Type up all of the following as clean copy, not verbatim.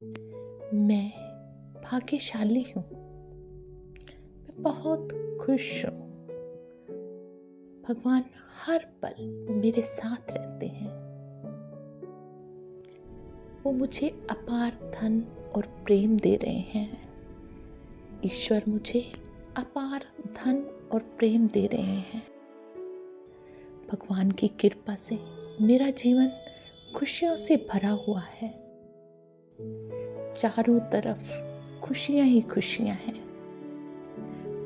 मैं भाग्यशाली हूँ। मैं बहुत खुश हूँ। भगवान हर पल मेरे साथ रहते हैं। वो मुझे अपार धन और प्रेम दे रहे हैं। ईश्वर मुझे अपार धन और प्रेम दे रहे हैं। भगवान की कृपा से मेरा जीवन खुशियों से भरा हुआ है। चारों तरफ खुशियां ही खुशियां हैं।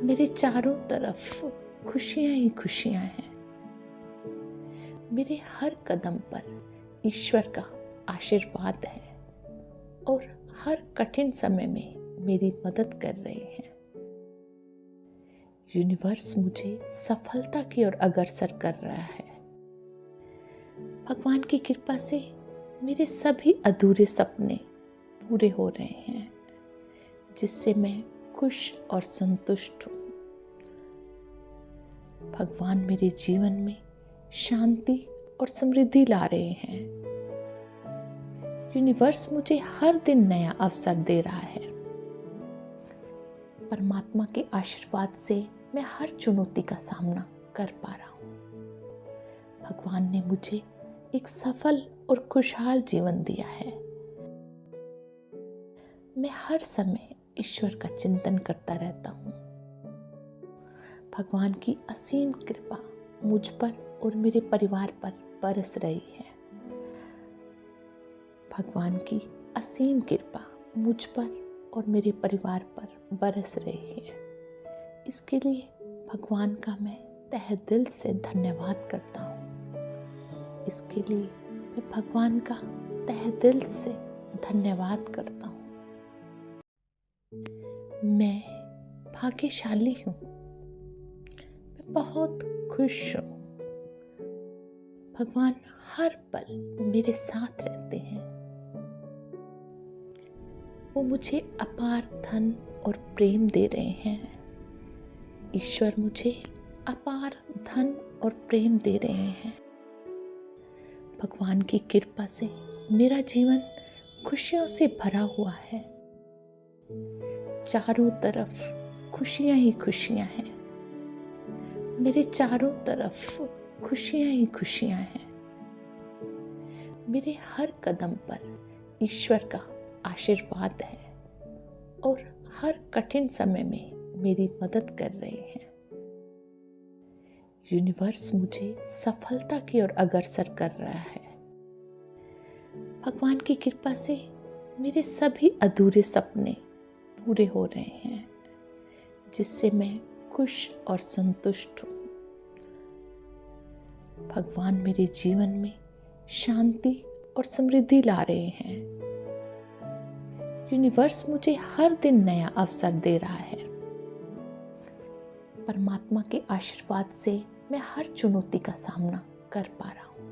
मेरे चारों तरफ खुशियां ही खुशियां हैं। मेरे हर कदम पर ईश्वर का आशीर्वाद है और हर कठिन समय में मेरी मदद कर रहे हैं। यूनिवर्स मुझे सफलता की ओर अग्रसर कर रहा है। भगवान की कृपा से मेरे सभी अधूरे सपने पूरे हो रहे हैं, जिससे मैं खुश और संतुष्ट हूँ। भगवान मेरे जीवन में शांति और समृद्धि ला रहे हैं। यूनिवर्स मुझे हर दिन नया अवसर दे रहा है। परमात्मा के आशीर्वाद से मैं हर चुनौती का सामना कर पा रहा हूँ। भगवान ने मुझे एक सफल और खुशहाल जीवन दिया है। मैं हर समय ईश्वर का चिंतन करता रहता हूँ। भगवान की असीम कृपा मुझ पर और मेरे परिवार पर बरस रही है। भगवान की असीम कृपा मुझ पर और मेरे परिवार पर बरस रही है। इसके लिए भगवान का मैं तहे दिल से धन्यवाद करता हूँ। इसके लिए मैं भगवान का तहे दिल से धन्यवाद करता हूँ। मैं भाग्यशाली हूँ। मैं बहुत खुश हूँ। भगवान हर पल मेरे साथ रहते हैं। वो मुझे अपार धन और प्रेम दे रहे हैं। ईश्वर मुझे अपार धन और प्रेम दे रहे हैं। भगवान की कृपा से मेरा जीवन खुशियों से भरा हुआ है। चारों तरफ खुशियां ही खुशियां हैं। मेरे चारों तरफ खुशियां ही खुशियां हैं। मेरे हर कदम पर ईश्वर का आशीर्वाद है और हर कठिन समय में मेरी मदद कर रहे हैं। यूनिवर्स मुझे सफलता की ओर अग्रसर कर रहा है। भगवान की कृपा से मेरे सभी अधूरे सपने पूरे हो रहे हैं, जिससे मैं खुश और संतुष्ट हूँ। भगवान मेरे जीवन में शांति और समृद्धि ला रहे हैं। यूनिवर्स मुझे हर दिन नया अवसर दे रहा है। परमात्मा के आशीर्वाद से मैं हर चुनौती का सामना कर पा रहा हूँ।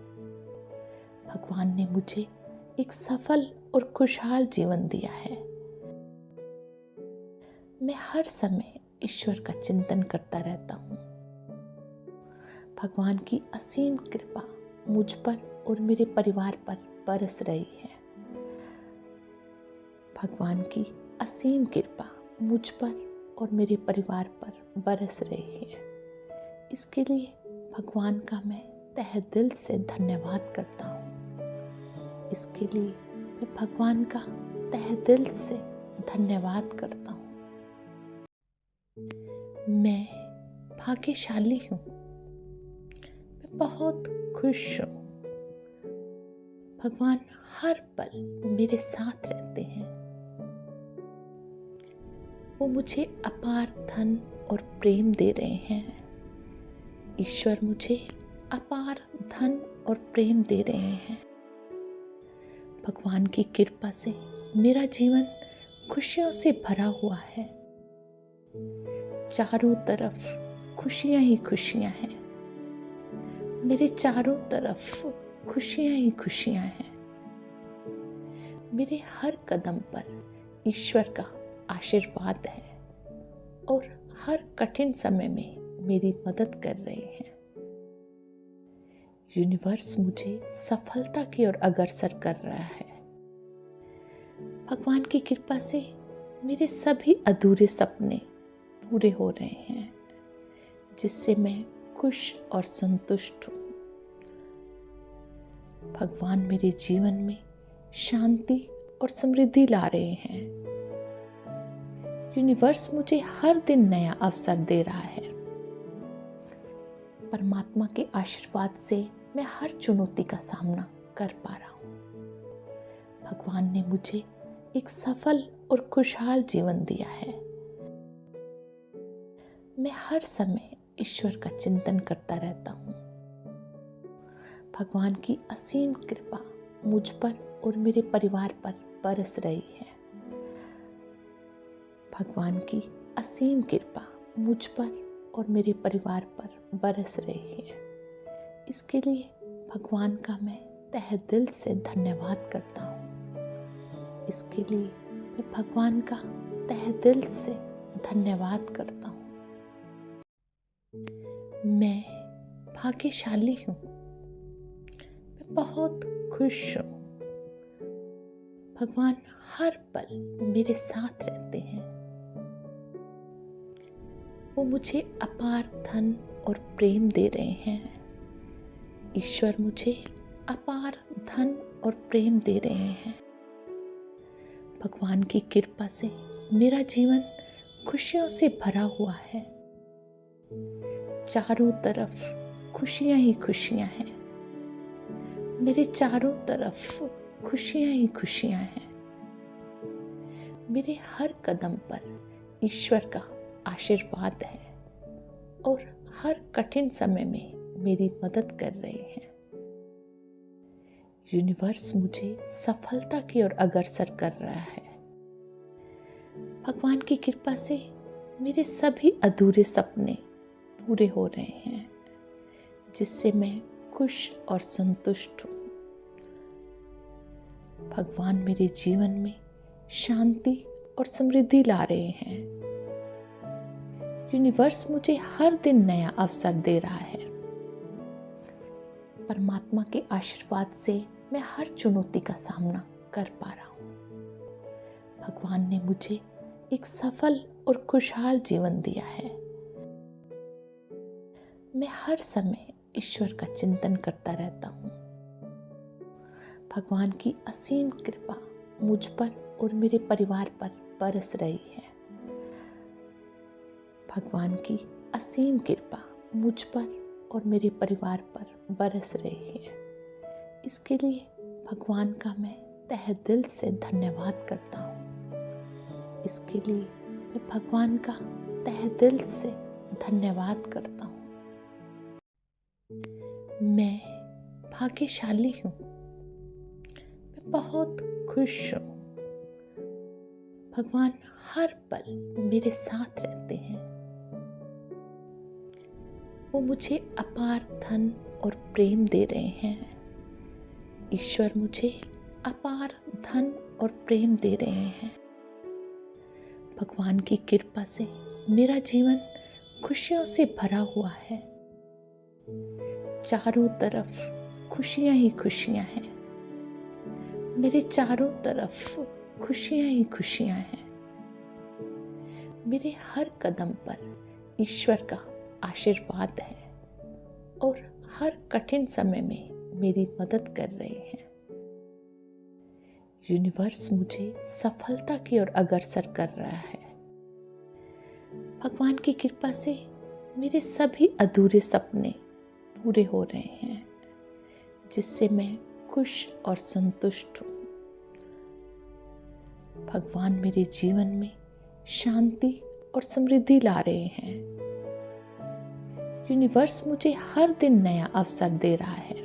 भगवान ने मुझे एक सफल और खुशहाल जीवन दिया है। मैं हर समय ईश्वर का चिंतन करता रहता हूँ। भगवान की असीम कृपा मुझ पर और मेरे परिवार पर बरस रही है। भगवान की असीम कृपा मुझ पर और मेरे परिवार पर बरस रही है। इसके लिए भगवान का मैं तहे दिल से धन्यवाद करता हूँ। इसके लिए मैं भगवान का तहे दिल से धन्यवाद करता हूँ। मैं भाग्यशाली हूँ। मैं बहुत खुश हूँ। भगवान हर पल मेरे साथ रहते हैं। वो मुझे अपार धन और प्रेम दे रहे हैं। ईश्वर मुझे अपार धन और प्रेम दे रहे हैं। भगवान की कृपा से मेरा जीवन खुशियों से भरा हुआ है। चारों तरफ खुशियां ही खुशियां हैं। मेरे चारों तरफ खुशियां ही खुशियां हैं। मेरे हर कदम पर ईश्वर का आशीर्वाद है और हर कठिन समय में मेरी मदद कर रहे हैं। यूनिवर्स मुझे सफलता की ओर अग्रसर कर रहा है। भगवान की कृपा से मेरे सभी अधूरे सपने पूरे हो रहे हैं, जिससे मैं खुश और संतुष्ट हूँ। भगवान मेरे जीवन में शांति और समृद्धि ला रहे हैं। यूनिवर्स मुझे हर दिन नया अवसर दे रहा है। परमात्मा के आशीर्वाद से मैं हर चुनौती का सामना कर पा रहा हूँ। भगवान ने मुझे एक सफल और खुशहाल जीवन दिया है। मैं हर समय ईश्वर का चिंतन करता रहता हूँ। भगवान की असीम कृपा मुझ पर और मेरे परिवार पर बरस रही है। भगवान की असीम कृपा मुझ पर और मेरे परिवार पर बरस रही है। इसके लिए भगवान का मैं तहे दिल से धन्यवाद करता हूँ। इसके लिए मैं भगवान का तहे दिल से धन्यवाद करता हूँ। मैं भाग्यशाली हूँ। मैं बहुत खुश हूँ। भगवान हर पल मेरे साथ रहते हैं। वो मुझे अपार धन और प्रेम दे रहे हैं। ईश्वर मुझे अपार धन और प्रेम दे रहे हैं। भगवान की कृपा से मेरा जीवन खुशियों से भरा हुआ है। चारों तरफ खुशियां ही खुशियां हैं। मेरे चारों तरफ खुशियां ही खुशियां हैं। मेरे हर कदम पर ईश्वर का आशीर्वाद है और हर कठिन समय में मेरी मदद कर रहे हैं। यूनिवर्स मुझे सफलता की ओर अग्रसर कर रहा है। भगवान की कृपा से मेरे सभी अधूरे सपने पूरे हो रहे हैं, जिससे मैं खुश और संतुष्ट हूँ। भगवान मेरे जीवन में शांति और समृद्धि ला रहे हैं। यूनिवर्स मुझे हर दिन नया अवसर दे रहा है। परमात्मा के आशीर्वाद से मैं हर चुनौती का सामना कर पा रहा हूँ। भगवान ने मुझे एक सफल और खुशहाल जीवन दिया है। मैं हर समय ईश्वर का चिंतन करता रहता हूँ। भगवान की असीम कृपा मुझ पर और मेरे परिवार पर बरस रही है। भगवान की असीम कृपा मुझ पर और मेरे परिवार पर बरस रही है। इसके लिए भगवान का मैं तहे दिल से धन्यवाद करता हूँ। इसके लिए मैं भगवान का तहे दिल से धन्यवाद करता हूँ। मैं भाग्यशाली हूँ। मैं बहुत खुश हूँ। भगवान हर पल मेरे साथ रहते हैं। वो मुझे अपार धन और प्रेम दे रहे हैं। ईश्वर मुझे अपार धन और प्रेम दे रहे हैं। भगवान की कृपा से मेरा जीवन खुशियों से भरा हुआ है। चारों तरफ खुशियां ही खुशियां हैं। मेरे चारों तरफ खुशियां ही खुशियां हैं। मेरे हर कदम पर ईश्वर का आशीर्वाद है और हर कठिन समय में मेरी मदद कर रहे हैं। यूनिवर्स मुझे सफलता की ओर अग्रसर कर रहा है। भगवान की कृपा से मेरे सभी अधूरे सपने पूरे हो रहे हैं, जिससे मैं खुश और संतुष्ट हूँ। भगवान मेरे जीवन में शांति और समृद्धि ला रहे हैं। यूनिवर्स मुझे हर दिन नया अवसर दे रहा है।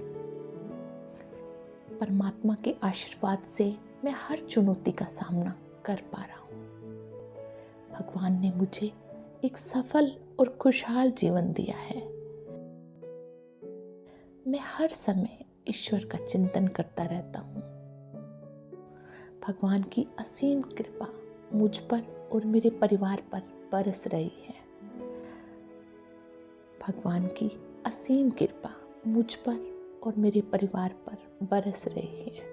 परमात्मा के आशीर्वाद से मैं हर चुनौती का सामना कर पा रहा हूँ। भगवान ने मुझे एक सफल और खुशहाल जीवन दिया है। मैं हर समय ईश्वर का चिंतन करता रहता हूँ। भगवान की असीम कृपा मुझ पर और मेरे परिवार पर बरस रही है। भगवान की असीम कृपा मुझ पर और मेरे परिवार पर बरस रही है।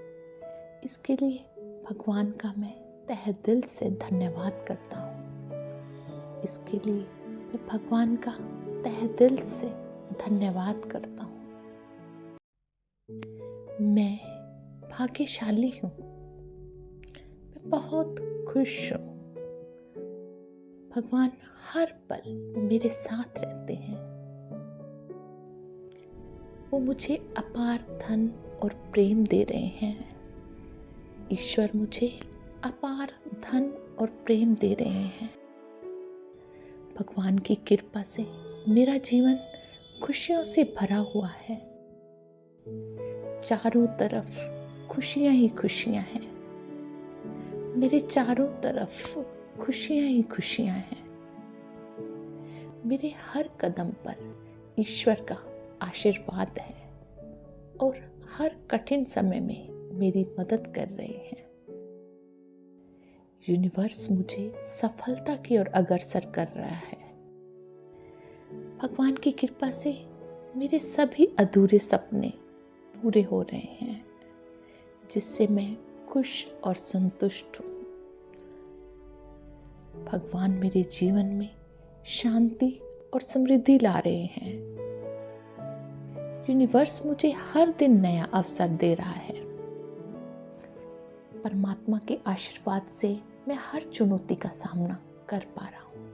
इसके लिए भगवान का मैं तहे दिल से धन्यवाद करता हूँ। इसके लिए मैं भगवान का तहे दिल से धन्यवाद करता हूँ। मैं भाग्यशाली हूँ। मैं बहुत खुश हूँ। भगवान हर पल मेरे साथ रहते हैं। वो मुझे अपार धन और प्रेम दे रहे हैं। ईश्वर मुझे अपार धन और प्रेम दे रहे हैं। भगवान की कृपा से मेरा जीवन खुशियों से भरा हुआ है। चारों तरफ खुशियां ही खुशियां हैं। मेरे चारों तरफ खुशियां ही खुशियां हैं। मेरे हर कदम पर ईश्वर का आशीर्वाद है और हर कठिन समय में मेरी मदद कर रहे हैं। यूनिवर्स मुझे सफलता की ओर अग्रसर कर रहा है। भगवान की कृपा से मेरे सभी अधूरे सपने पूरे हो रहे हैं, जिससे मैं खुश और संतुष्ट हूँ। भगवान मेरे जीवन में शांति और समृद्धि ला रहे हैं। यूनिवर्स मुझे हर दिन नया अवसर दे रहा है। परमात्मा के आशीर्वाद से मैं हर चुनौती का सामना कर पा रहा हूँ।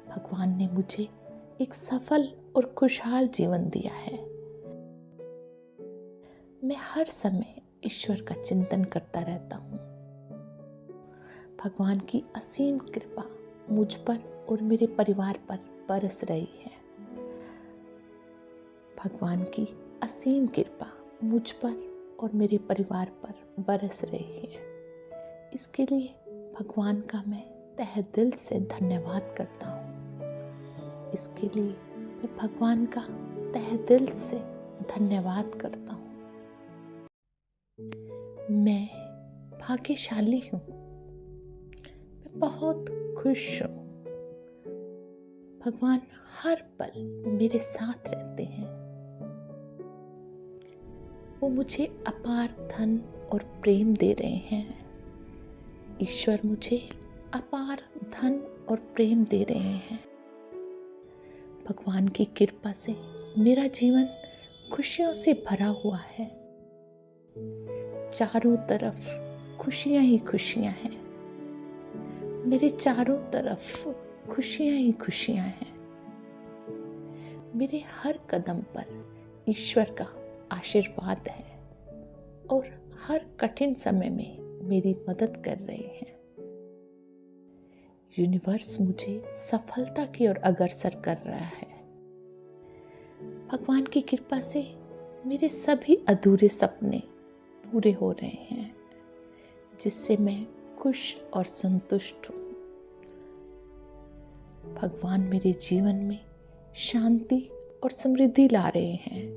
भगवान ने मुझे एक सफल और खुशहाल जीवन दिया है। मैं हर समय ईश्वर का चिंतन करता रहता हूँ। भगवान की असीम कृपा मुझ पर और मेरे परिवार पर बरस रही है। भगवान की असीम कृपा मुझ पर और मेरे परिवार पर बरस रही है। इसके लिए भगवान का मैं तहे दिल से धन्यवाद करता हूँ। इसके लिए मैं भगवान का तहे दिल से धन्यवाद करता हूँ। मैं भाग्यशाली हूँ। मैं बहुत खुश हूँ। भगवान हर पल मेरे साथ रहते हैं। वो मुझे अपार धन और प्रेम दे रहे हैं। ईश्वर मुझे अपार धन और प्रेम दे रहे हैं। भगवान की कृपा से मेरा जीवन खुशियों से भरा हुआ है। चारों तरफ खुशियां ही खुशियां हैं। मेरे चारों तरफ खुशियां ही खुशियां हैं। मेरे हर कदम पर ईश्वर का आशीर्वाद है और हर कठिन समय में मेरी मदद कर रहे हैं। यूनिवर्स मुझे सफलता की ओर अग्रसर कर रहा है। भगवान की कृपा से मेरे सभी अधूरे सपने पूरे हो रहे हैं, जिससे मैं खुश और संतुष्ट हूँ। भगवान मेरे जीवन में शांति और समृद्धि ला रहे हैं।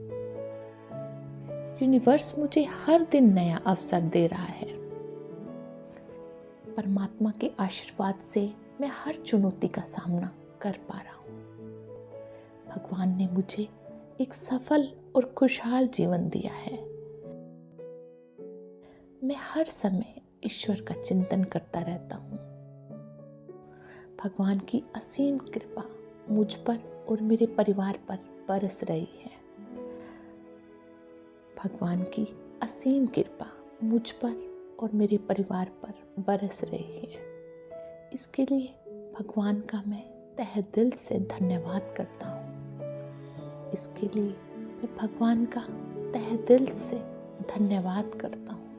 यूनिवर्स मुझे हर दिन नया अवसर दे रहा है। परमात्मा के आशीर्वाद से मैं हर चुनौती का सामना कर पा रहा हूँ। भगवान ने मुझे एक सफल और खुशहाल जीवन दिया है। मैं हर समय ईश्वर का चिंतन करता रहता हूँ। भगवान की असीम कृपा मुझ पर और मेरे परिवार पर बरस रही है। भगवान की असीम कृपा मुझ पर और मेरे परिवार पर बरस रही है। इसके लिए भगवान का मैं तहे दिल से धन्यवाद करता हूँ। इसके लिए मैं भगवान का तहे दिल से धन्यवाद करता हूँ।